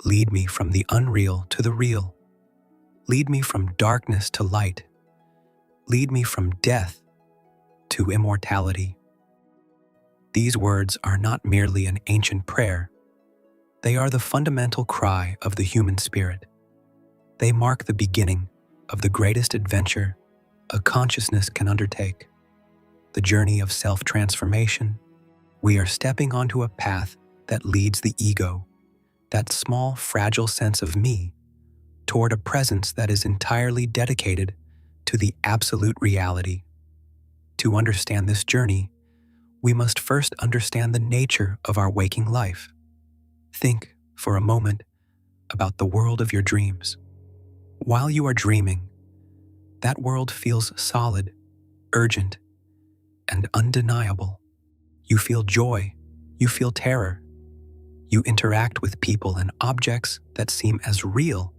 Lead me from the unreal to the real. Lead me from darkness to light. Lead me from death to immortality. These words are not merely an ancient prayer. They are the fundamental cry of the human spirit. They mark the beginning of the greatest adventure a consciousness can undertake, the journey of self-transformation. We are stepping onto a path that leads the ego, that small, fragile sense of me, toward a presence that is entirely dedicated to the absolute reality. To understand this journey, we must first understand the nature of our waking life. Think, for a moment, about the world of your dreams. While you are dreaming, that world feels solid, urgent, and undeniable. You feel joy, you feel terror. You interact with people and objects that seem as real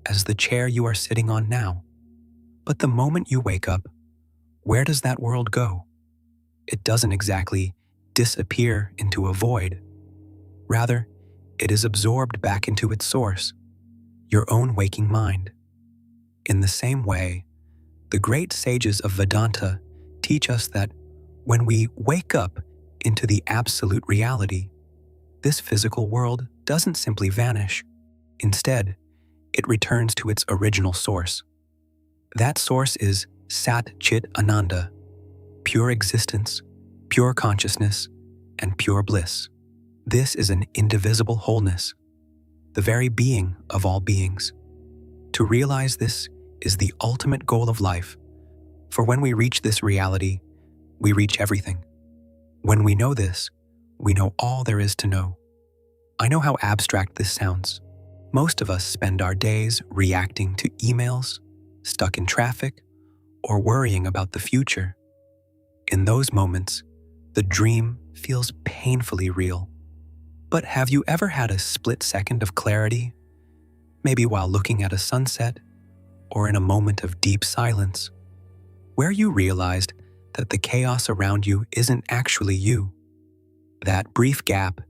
as the chair you are sitting on now. But the moment you wake up, where does that world go? It doesn't exactly disappear into a void. Rather, it is absorbed back into its source, your own waking mind. In the same way, the great sages of Vedanta teach us that when we wake up into the absolute reality, this physical world doesn't simply vanish. Instead, it returns to its original source. That source is Sat-Chit-Ananda, pure existence, pure consciousness, and pure bliss. This is an indivisible wholeness, the very being of all beings. To realize this is the ultimate goal of life, for when we reach this reality, we reach everything. When we know this, we know all there is to know. I know how abstract this sounds. Most of us spend our days reacting to emails, stuck in traffic, or worrying about the future. In those moments, the dream feels painfully real. But have you ever had a split second of clarity? Maybe while looking at a sunset, or in a moment of deep silence, where you realized that the chaos around you isn't actually you. That brief gap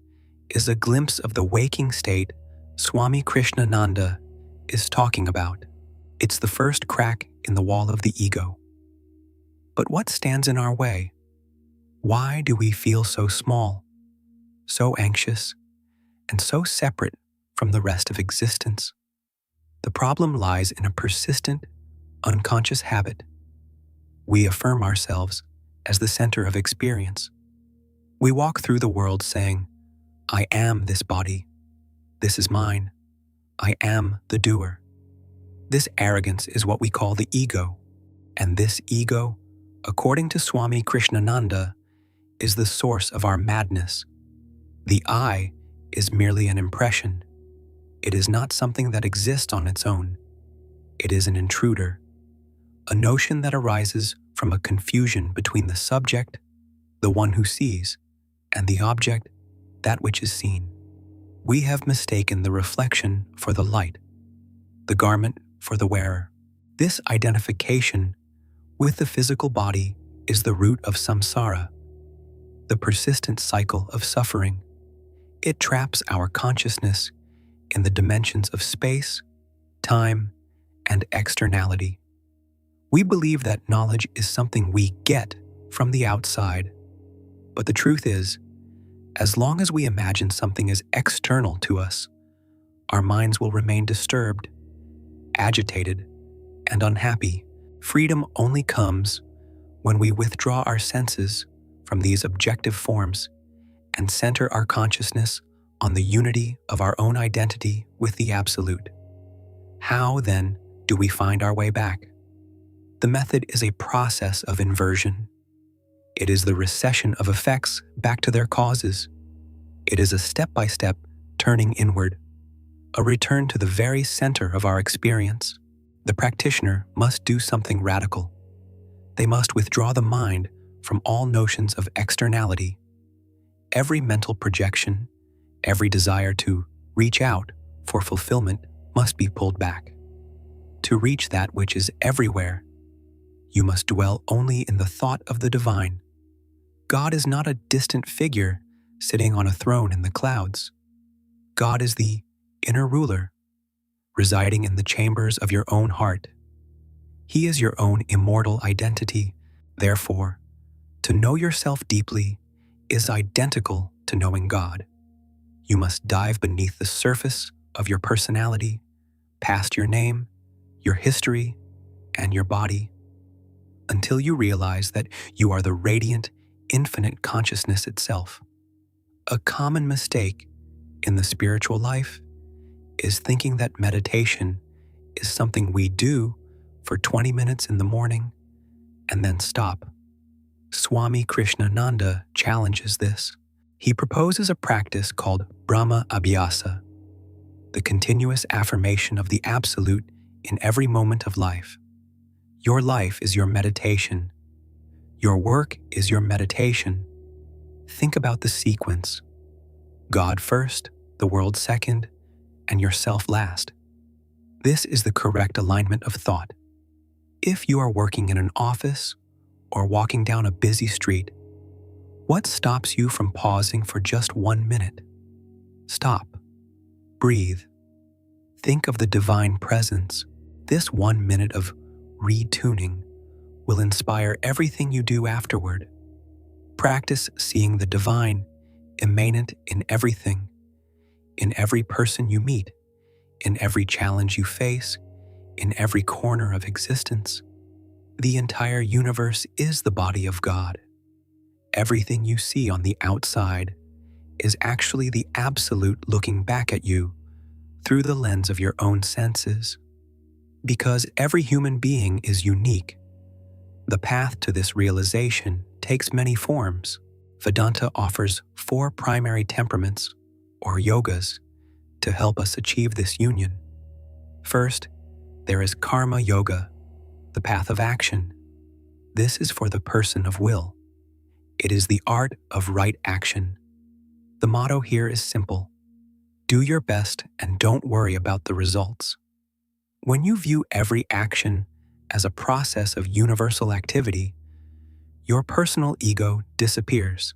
is a glimpse of the waking state Swami Krishnananda is talking about. It's the first crack in the wall of the ego. But what stands in our way? Why do we feel so small, so anxious, and so separate from the rest of existence? The problem lies in a persistent, unconscious habit. We affirm ourselves as the center of experience. We walk through the world saying, I am this body. This is mine. I am the doer. This arrogance is what we call the ego. And this ego, according to Swami Krishnananda, is the source of our madness. The I is merely an impression. It is not something that exists on its own. It is an intruder, a notion that arises from a confusion between the subject, the one who sees, and the object, that which is seen. We have mistaken the reflection for the light, the garment for the wearer. This identification with the physical body is the root of samsara, the persistent cycle of suffering. It traps our consciousness in the dimensions of space, time, and externality. We believe that knowledge is something we get from the outside. But the truth is, as long as we imagine something is external to us, our minds will remain disturbed, agitated, and unhappy. Freedom only comes when we withdraw our senses from these objective forms and center our consciousness on the unity of our own identity with the Absolute. How, then, do we find our way back? The method is a process of inversion. It is the recession of effects back to their causes. It is a step-by-step turning inward, a return to the very center of our experience. The practitioner must do something radical. They must withdraw the mind from all notions of externality. Every mental projection, every desire to reach out for fulfillment must be pulled back. To reach that which is everywhere, you must dwell only in the thought of the divine. God is not a distant figure sitting on a throne in the clouds. God is the inner ruler, residing in the chambers of your own heart. He is your own immortal identity. Therefore, to know yourself deeply is identical to knowing God. You must dive beneath the surface of your personality, past your name, your history, and your body, until you realize that you are the radiant, infinite consciousness itself. A common mistake in the spiritual life is thinking that meditation is something we do for 20 minutes in the morning and then stop. Swami Krishnananda challenges this. He proposes a practice called Brahma Abhyasa, the continuous affirmation of the Absolute in every moment of life. Your life is your meditation. Your work is your meditation. Think about the sequence: God first, the world second, and yourself last. This is the correct alignment of thought. If you are working in an office or walking down a busy street, what stops you from pausing for just 1 minute? Stop. Breathe. Think of the divine presence. This 1 minute of retuning will inspire everything you do afterward. Practice seeing the divine immanent in everything, in every person you meet, in every challenge you face, in every corner of existence. The entire universe is the body of God. Everything you see on the outside is actually the Absolute looking back at you through the lens of your own senses. Because every human being is unique, the path to this realization takes many forms. Vedanta offers 4 primary temperaments, or yogas, to help us achieve this union. First, there is karma yoga, the path of action. This is for the person of will. It is the art of right action. The motto here is simple: do your best and don't worry about the results. When you view every action as a process of universal activity, your personal ego disappears.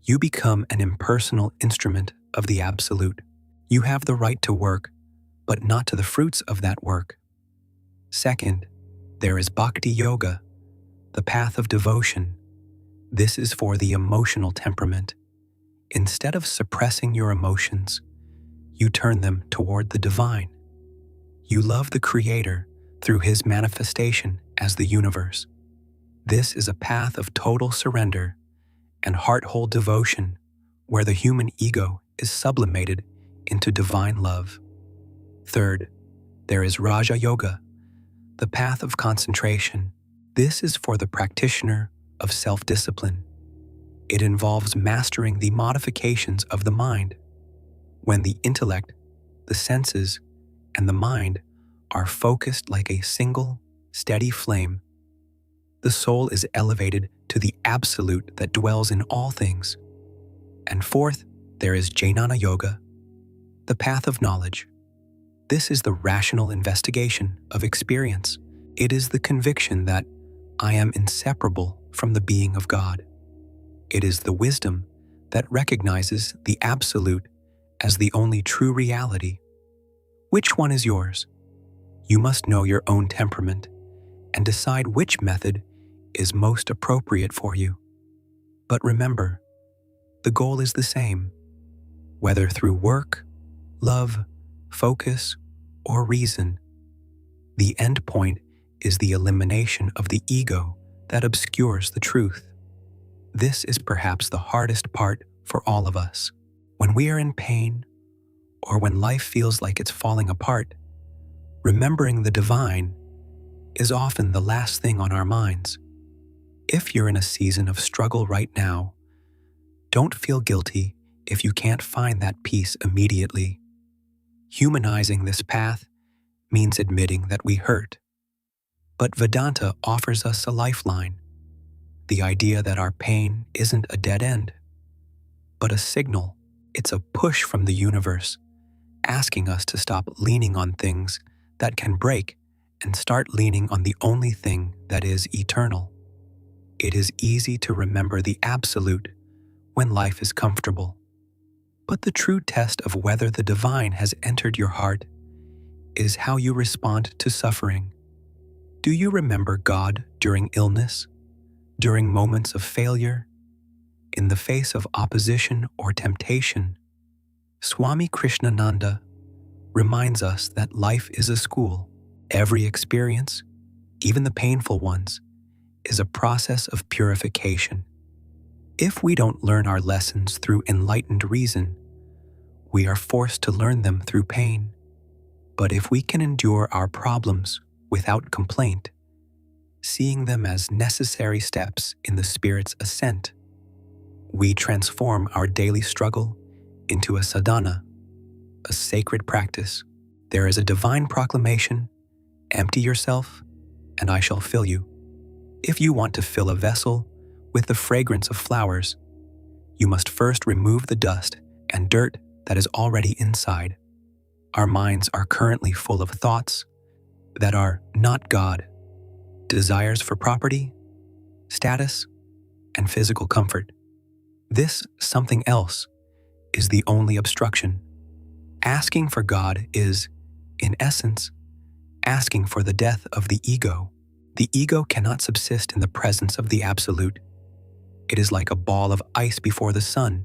You become an impersonal instrument of the Absolute. You have the right to work, but not to the fruits of that work. Second, there is bhakti yoga, the path of devotion. This is for the emotional temperament. Instead of suppressing your emotions, you turn them toward the divine. You love the Creator through His manifestation as the universe. This is a path of total surrender and heart-whole devotion where the human ego is sublimated into divine love. Third, there is Raja Yoga, the path of concentration. This is for the practitioner of self-discipline. It involves mastering the modifications of the mind. When the intellect, the senses, and the mind are focused like a single, steady flame, the soul is elevated to the Absolute that dwells in all things. And fourth, there is Jnana Yoga, the path of knowledge. This is the rational investigation of experience. It is the conviction that I am inseparable from the being of God. It is the wisdom that recognizes the Absolute as the only true reality. Which one is yours? You must know your own temperament and decide which method is most appropriate for you. But remember, the goal is the same, whether through work, love, focus, or reason. The end point is the elimination of the ego that obscures the truth. This is perhaps the hardest part for all of us. When we are in pain, or when life feels like it's falling apart, remembering the divine is often the last thing on our minds. If you're in a season of struggle right now, don't feel guilty if you can't find that peace immediately. Humanizing this path means admitting that we hurt. But Vedanta offers us a lifeline, the idea that our pain isn't a dead end, but a signal. It's a push from the universe, asking us to stop leaning on things that can break and start leaning on the only thing that is eternal. It is easy to remember the Absolute when life is comfortable. But the true test of whether the divine has entered your heart is how you respond to suffering. Do you remember God during illness, during moments of failure, in the face of opposition or temptation? Swami Krishnananda reminds us that life is a school. Every experience, even the painful ones, is a process of purification. If we don't learn our lessons through enlightened reason, we are forced to learn them through pain. But if we can endure our problems without complaint, seeing them as necessary steps in the Spirit's ascent, we transform our daily struggle into a sadhana, a sacred practice. There is a divine proclamation: empty yourself, and I shall fill you. If you want to fill a vessel with the fragrance of flowers, you must first remove the dust and dirt that is already inside. Our minds are currently full of thoughts that are not God, desires for property, status, and physical comfort. This something else is the only obstruction. Asking for God is, in essence, asking for the death of the ego. The ego cannot subsist in the presence of the Absolute. It is like a ball of ice before the sun.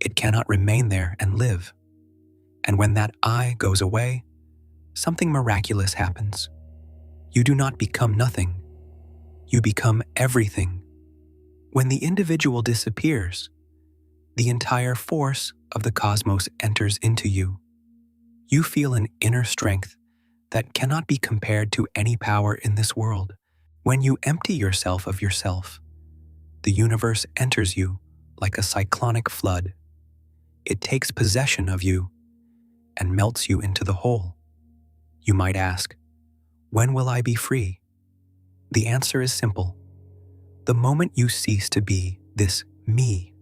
It cannot remain there and live. And when that I goes away, something miraculous happens. You do not become nothing. You become everything. When the individual disappears, the entire force of the cosmos enters into you. You feel an inner strength that cannot be compared to any power in this world. When you empty yourself of yourself, the universe enters you like a cyclonic flood. It takes possession of you and melts you into the whole. You might ask, when will I be free? The answer is simple. The moment you cease to be this me.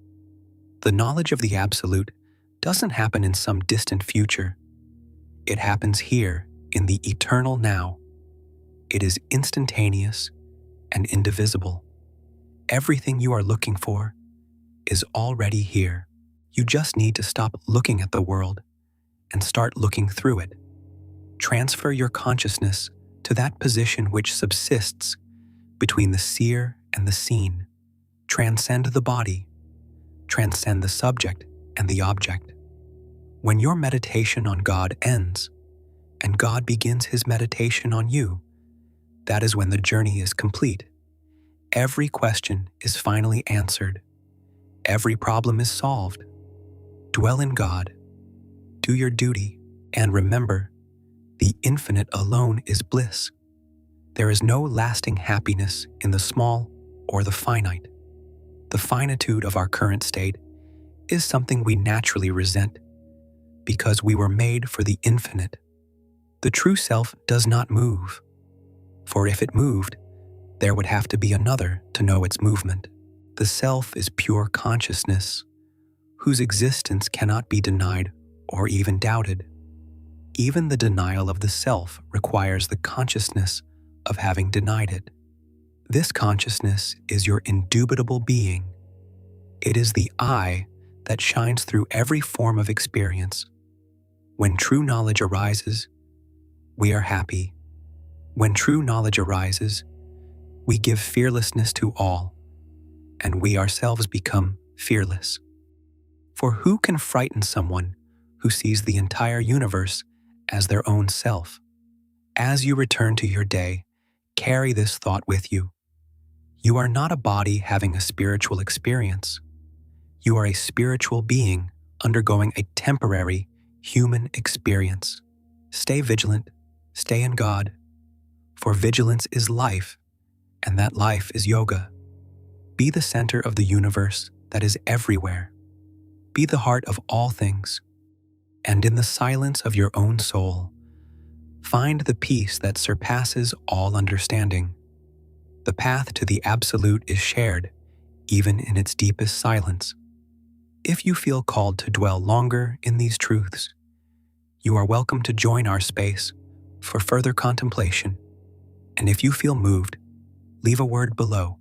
The knowledge of the Absolute doesn't happen in some distant future. It happens here in the eternal now. It is instantaneous and indivisible. Everything you are looking for is already here. You just need to stop looking at the world and start looking through it. Transfer your consciousness to that position which subsists between the seer and the seen. Transcend the body. Transcend the subject and the object. When your meditation on God ends, and God begins his meditation on you, that is when the journey is complete. Every question is finally answered. Every problem is solved. Dwell in God. Do your duty, and remember, the infinite alone is bliss. There is no lasting happiness in the small or the finite. The finitude of our current state is something we naturally resent because we were made for the infinite. The true self does not move, for if it moved, there would have to be another to know its movement. The self is pure consciousness, whose existence cannot be denied or even doubted. Even the denial of the self requires the consciousness of having denied it. This consciousness is your indubitable being. It is the I that shines through every form of experience. When true knowledge arises, we are happy. When true knowledge arises, we give fearlessness to all, and we ourselves become fearless. For who can frighten someone who sees the entire universe as their own self? As you return to your day, carry this thought with you. You are not a body having a spiritual experience. You are a spiritual being undergoing a temporary human experience. Stay vigilant, stay in God, for vigilance is life, and that life is yoga. Be the center of the universe that is everywhere. Be the heart of all things, and in the silence of your own soul, find the peace that surpasses all understanding. The path to the Absolute is shared, even in its deepest silence. If you feel called to dwell longer in these truths, you are welcome to join our space for further contemplation. And if you feel moved, leave a word below,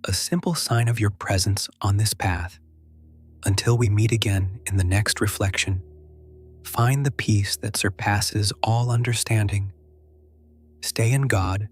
a simple sign of your presence on this path. Until we meet again in the next reflection, find the peace that surpasses all understanding. Stay in God